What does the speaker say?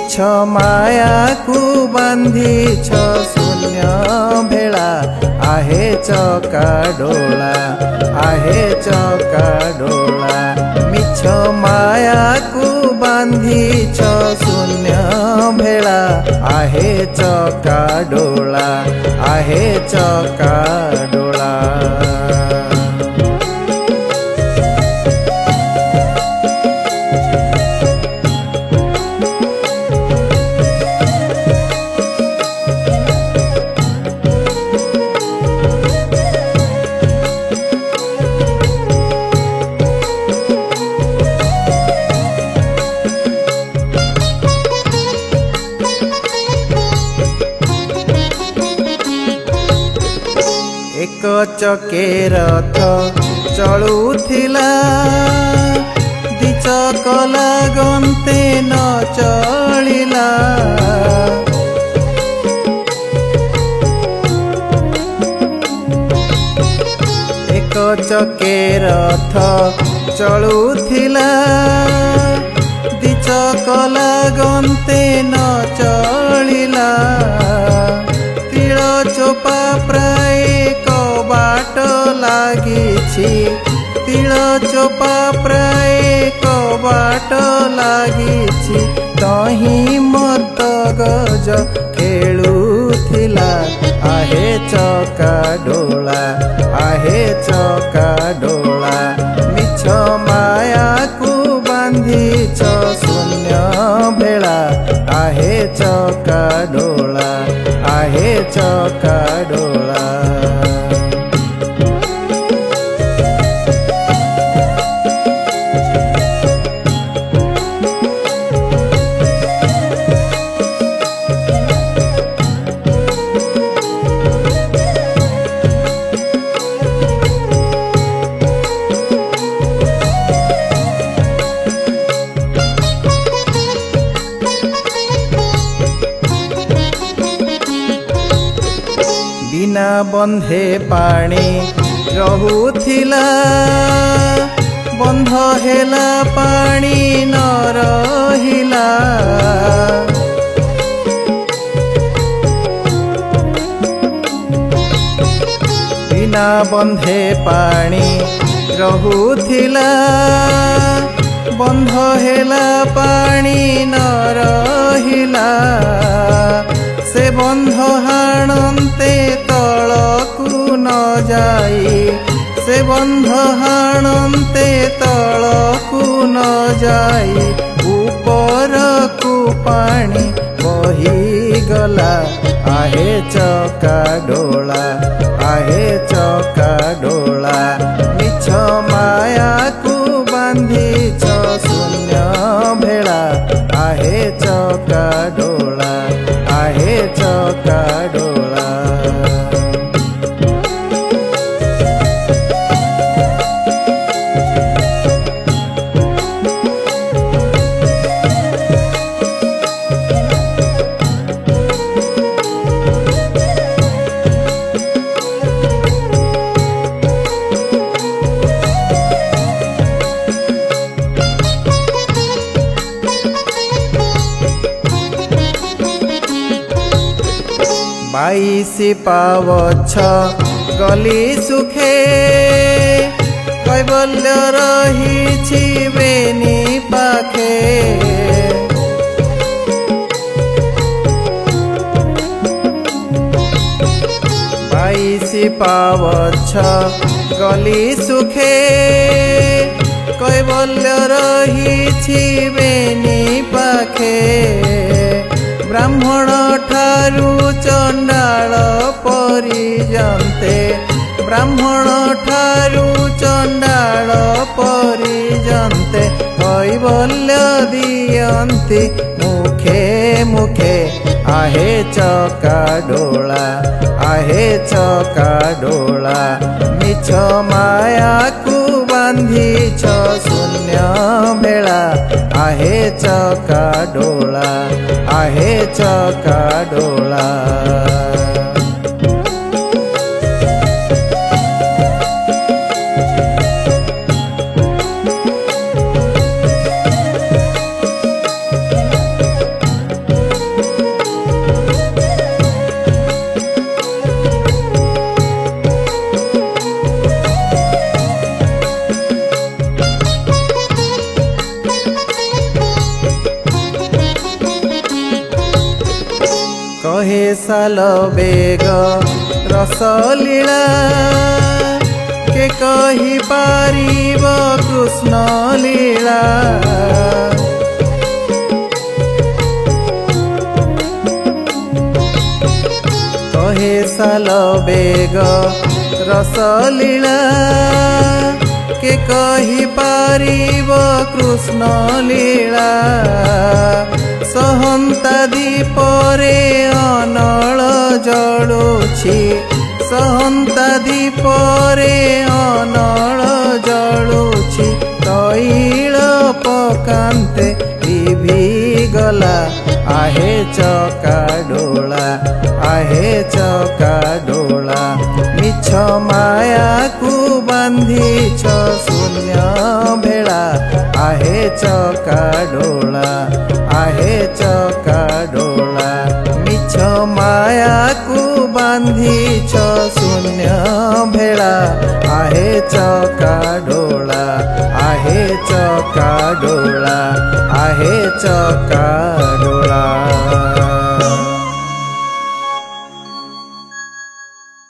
मिछ माया को बांधिछ शून्य भेला आहे चका डोला आहे चका डोला मिछ माया को बांधिछ शून्य भेला आहे चका डोला आहे चका डोला। एक चके रथ चलुथिला दिचक लागन्ते न चलिला एक चके रथ चलुथिला दिचक लागन्ते न चलिला तीळ चोपा प्राय बाट लागिछि तीळ चोपा प्राय बाट लागिछि तही मत गज खेलुथिला आहे चका डोला आहे चका डोला मिछ माया को बांधिछ शून्य भेला आहे चका डोला आहे चका डोला। बिना बंधे पानी रहुथिला बंध हेला पानी न रहिला बिना बंधे पानी रहुथिला बंध हेला पानी न रहिला से बंध हाणन्ते तलकु न जाई से बंध हाणन्ते तलकु न जाई उपरकु पानी बही गला आहे चका डोला आहे चका डोला मिछ माया को बांधिछ शून्य भेला आहे चका डोला आहे चका डोला। बाईसी पावछ गली सुखे कैबल्य रहिछि बेनी पाखे बाईसी पावछ गली सुखे कैबल्य रहिछि बेनी पाखे ब्राह्मण ठारू चंडाल परिजन्ते ब्राह्मण ठारू चंडाल परिजन्ते कैबल्य दियन्ति मुखे मुखे आहे चका डोला आहे चका डोला मिछ माया को बांधिछ शून्य भेला आहे चका डोला आहे चका डोला। कहे साल बेग रसलीला के कही पारिब कृष्ण लीला कहे साल बेग रसलीला के कही पारिब कृष्ण लीला सहन्ता दीपरे अनल जलुछि सहन्ता दीपरे अनल जलुछि तैल पकान्ते लिभि गला आहे चका डोला आहे चका डोला मिछ माया को बांधिछ शून्य भेला आहे चका डोला आहे चका डोला मिछ माया को बांधिछ शून्य भेला आहे चका डोला आहे चका डोला आहे चका डोला।